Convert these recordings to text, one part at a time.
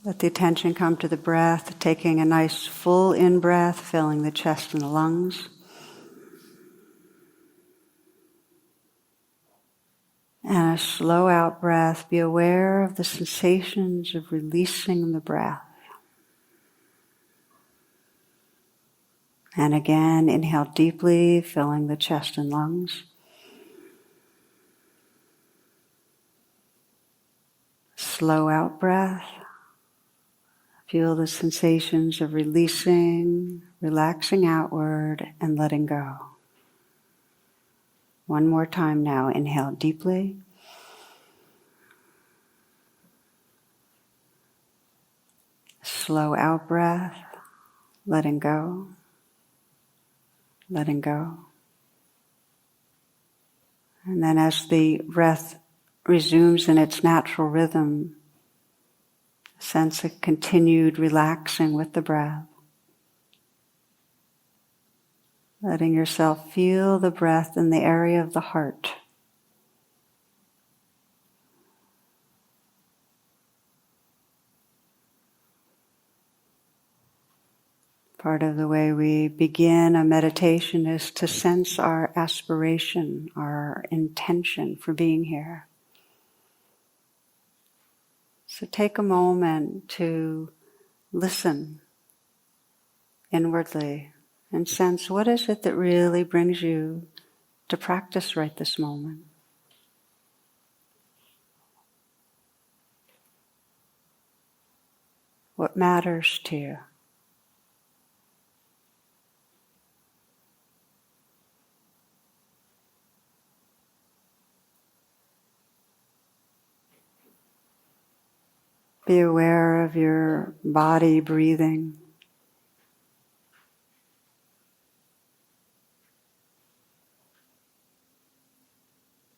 Let the attention come to the breath, taking a nice full in-breath, filling the chest and the lungs. And a slow out breath. Be aware of the sensations of releasing the breath. And again, inhale deeply, filling the chest and lungs. Slow out breath. Feel the sensations of releasing, relaxing outward, and letting go. One more time now. Inhale deeply. Slow out breath, letting go, letting go. And then as the breath resumes in its natural rhythm, sense a continued relaxing with the breath. Letting yourself feel the breath in the area of the heart. Part of the way we begin a meditation is to sense our aspiration, our intention for being here. So take a moment to listen inwardly and sense what is it that really brings you to practice right this moment. What matters to you? Be aware of your body breathing.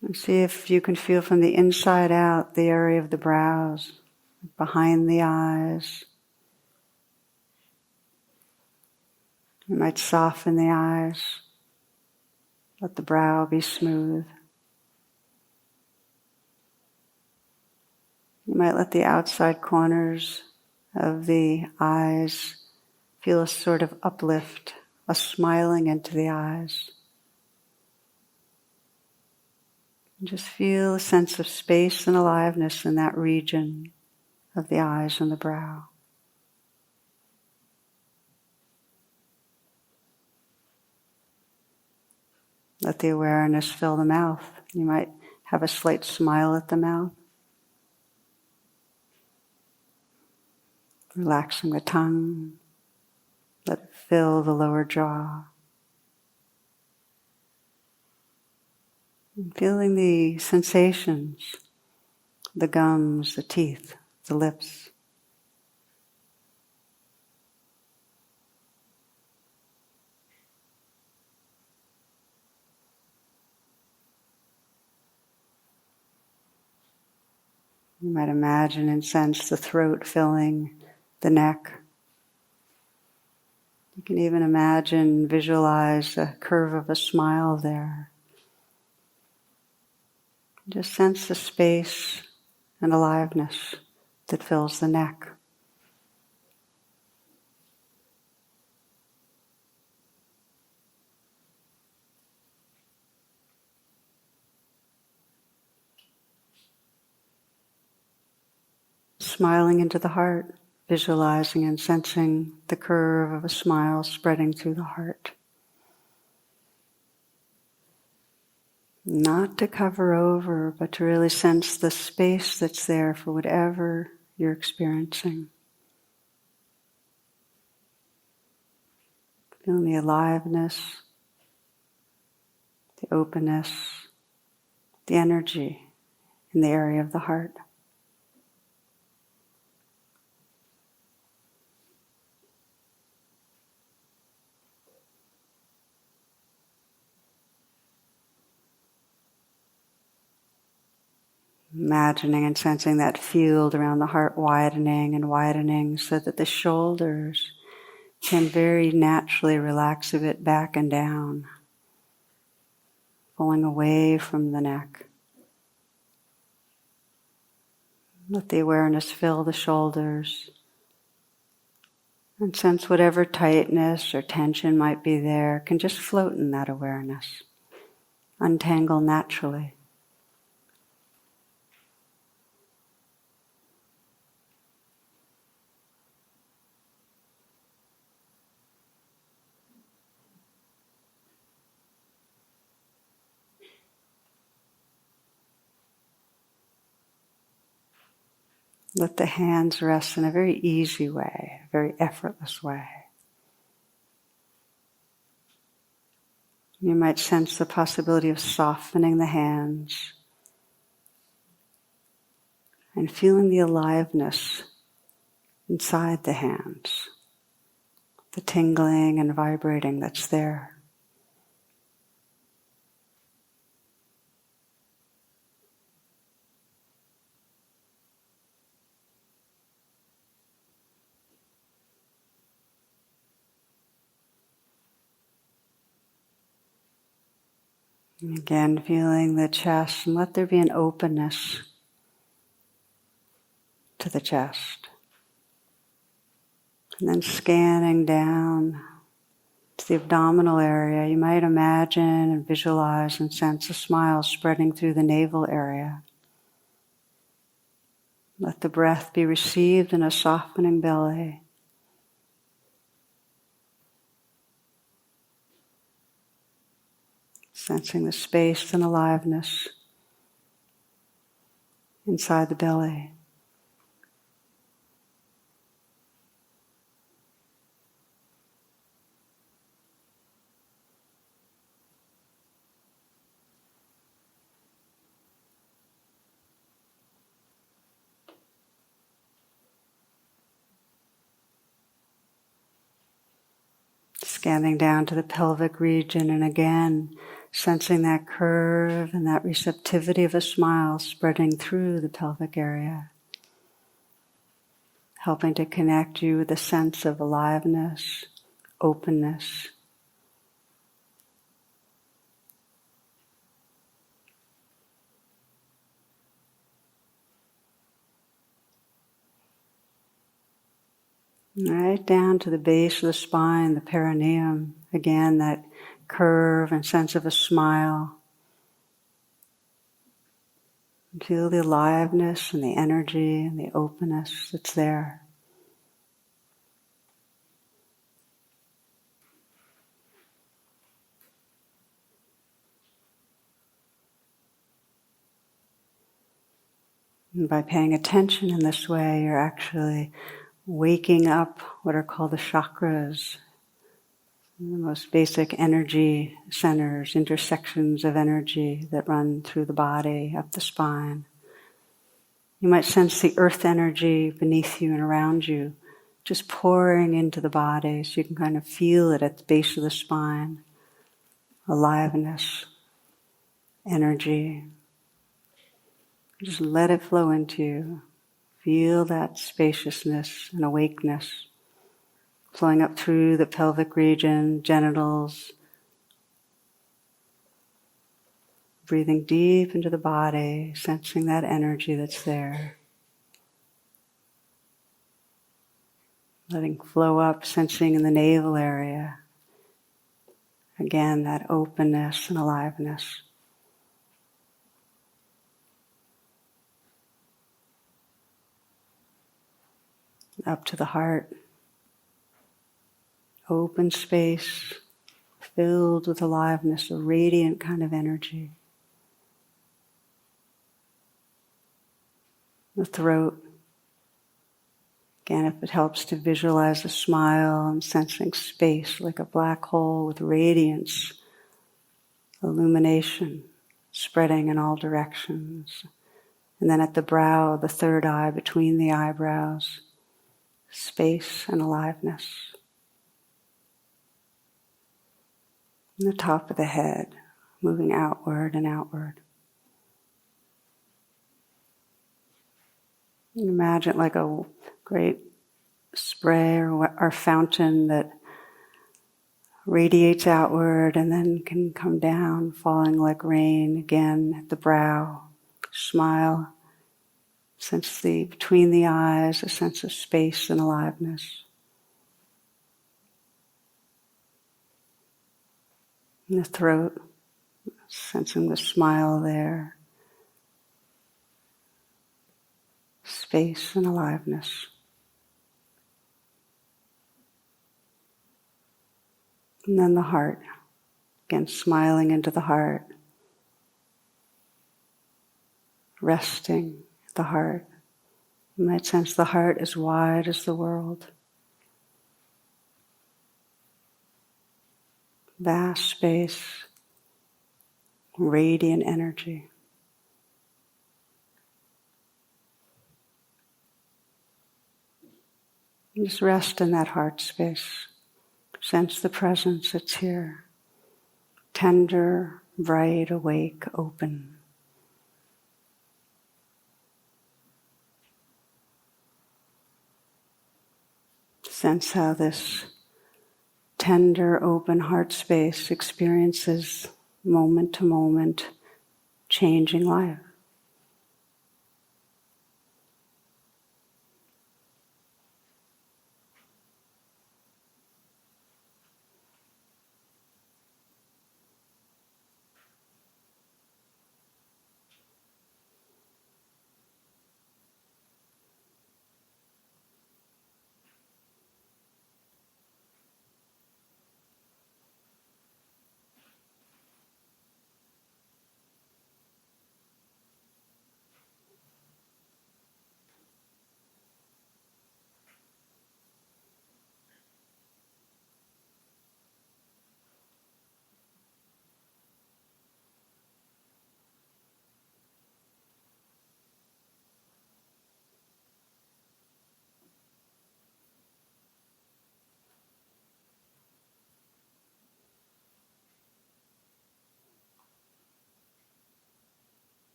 And see if you can feel from the inside out the area of the brows, behind the eyes. You might soften the eyes, let the brow be smooth. You might let the outside corners of the eyes feel a sort of uplift, a smiling into the eyes. And just feel a sense of space and aliveness in that region of the eyes and the brow. Let the awareness fill the mouth. You might have a slight smile at the mouth. Relaxing the tongue. Let it fill the lower jaw. And feeling the sensations, the gums, the teeth, the lips. You might imagine and sense the throat filling the neck. You can even imagine, visualize the curve of a smile there. Just sense the space and aliveness that fills the neck. Smiling into the heart. Visualizing and sensing the curve of a smile spreading through the heart. Not to cover over, but to really sense the space that's there for whatever you're experiencing. Feeling the aliveness, the openness, the energy in the area of the heart. Imagining and sensing that field around the heart widening so that the shoulders can very naturally relax a bit back and down, pulling away from the neck. Let the awareness fill the shoulders, And sense whatever tightness or tension might be there can just float in that awareness, untangle naturally. Let the hands rest in a very easy way, a very effortless way. You might sense the possibility of softening the hands and feeling the aliveness inside the hands, the tingling and vibrating that's there. And again, feeling the chest, and let there be an openness to the chest. And then scanning down to the abdominal area, you might imagine and visualize and sense a smile spreading through the navel area. Let the breath be received in a softening belly. Sensing the space and aliveness inside the belly. Scanning down to the pelvic region, and again sensing that curve and that receptivity of a smile spreading through the pelvic area, helping to connect you with a sense of aliveness, openness. Right down to the base of the spine, the perineum. Again, that curve and sense of a smile. Feel the aliveness and the energy and the openness that's there. And by paying attention in this way, you're actually waking up what are called the chakras, the most basic energy centers, intersections of energy that run through the body, up the spine. You might sense the earth energy beneath you and around you, just pouring into the body, so you can kind of feel it at the base of the spine. Aliveness, energy. Just let it flow into you. Feel that spaciousness and awakeness flowing up through the pelvic region, genitals. Breathing deep into the body, sensing that energy that's there. Letting flow up, sensing in the navel area. Again, that openness and aliveness. Up to the heart. Open space, filled with aliveness, a radiant kind of energy. The throat. Again, if it helps to visualize a smile and sensing space like a black hole with radiance, illumination, spreading in all directions. And then at the brow, the third eye between the eyebrows, space and aliveness. And the top of the head, moving outward and outward. You imagine like a great spray or fountain that radiates outward and then can come down, falling like rain again at the brow. Smile. Sense between the eyes, a sense of space and aliveness. in the throat, sensing the smile there, space and aliveness. And then the heart, again smiling into the heart, resting the heart. You might sense the heart as wide as the world. Vast space, radiant energy. And just rest in that heart space. Sense the presence that's here. Tender, bright, awake, open. Sense how this tender, open heart space experiences moment to moment changing life.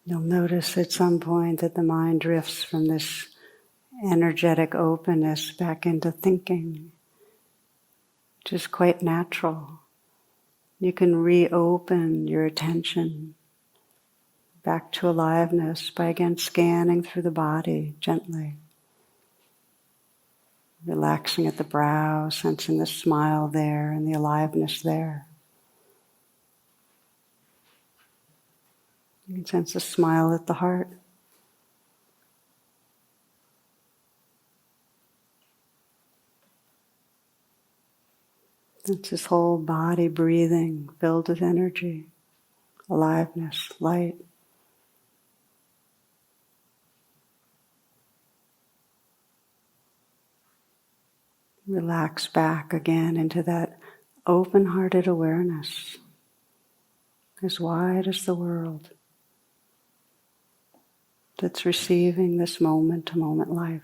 You'll notice at some point that the mind drifts from this energetic openness back into thinking, which is quite natural. You can reopen your attention back to aliveness by again scanning through the body gently. Relaxing at the brow, sensing the smile there and the aliveness there. You can sense a smile at the heart. It's this whole body breathing, filled with energy, aliveness, light. Relax back again into that open-hearted awareness, as wide as the world, that's receiving this moment-to-moment life.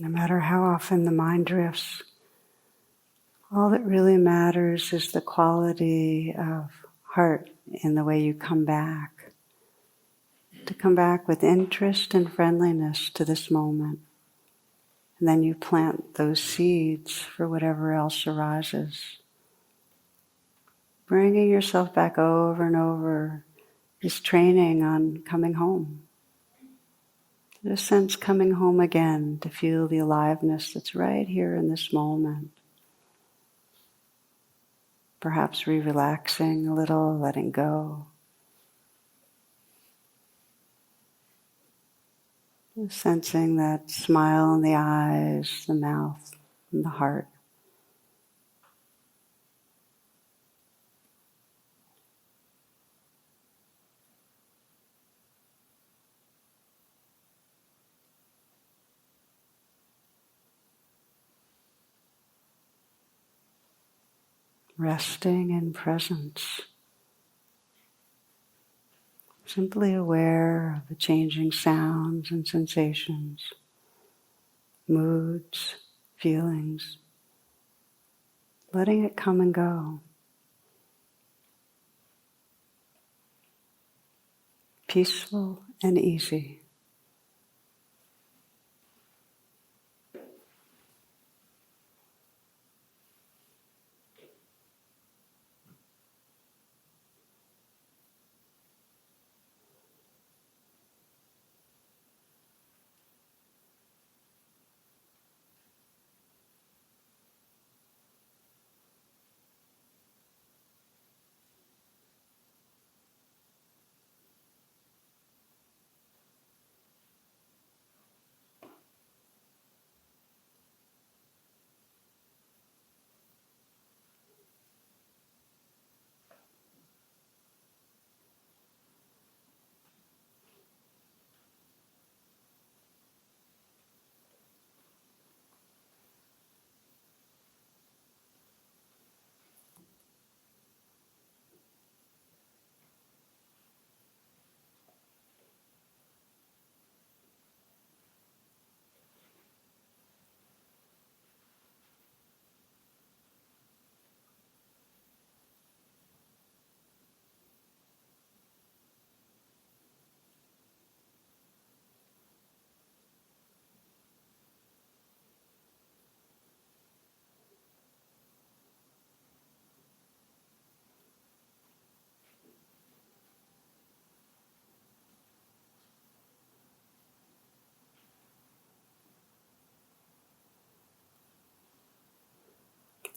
No matter how often the mind drifts, all that really matters is the quality of heart in the way you come back. To come back with interest and friendliness to this moment. And then you plant those seeds for whatever else arises. Bringing yourself back over and over is training on coming home. Just sense coming home again to feel the aliveness that's right here in this moment. Perhaps relaxing a little, letting go. Just sensing that smile in the eyes, the mouth, and the heart. Resting in presence. Simply aware of the changing sounds and sensations, moods, feelings, letting it come and go. Peaceful and easy.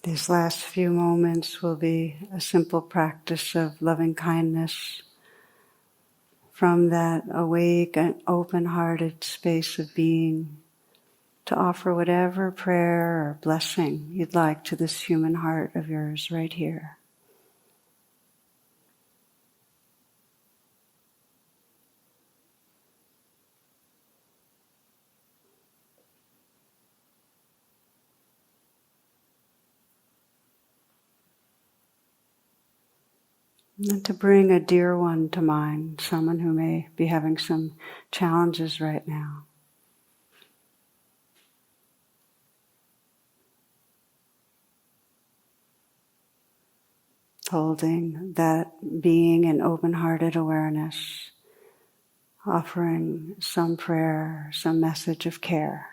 These last few moments will be a simple practice of loving kindness from that awake and open-hearted space of being to offer whatever prayer or blessing you'd like to this human heart of yours right here. And to bring a dear one to mind, someone who may be having some challenges right now. Holding that being in open-hearted awareness, offering some prayer, some message of care.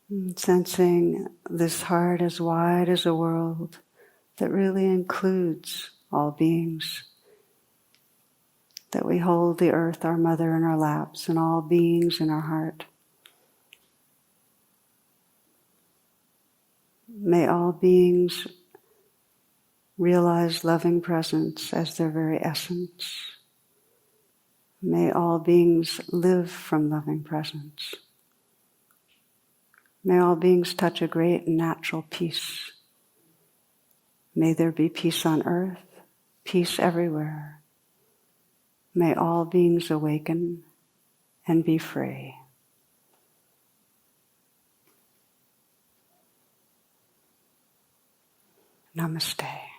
And sensing this heart as wide as a world that really includes all beings. That we hold the earth, our mother, in our laps, and all beings in our heart. May all beings realize loving presence as their very essence. May all beings live from loving presence. May all beings touch a great and natural peace. May there be peace on earth, peace everywhere. May all beings awaken and be free. Namaste.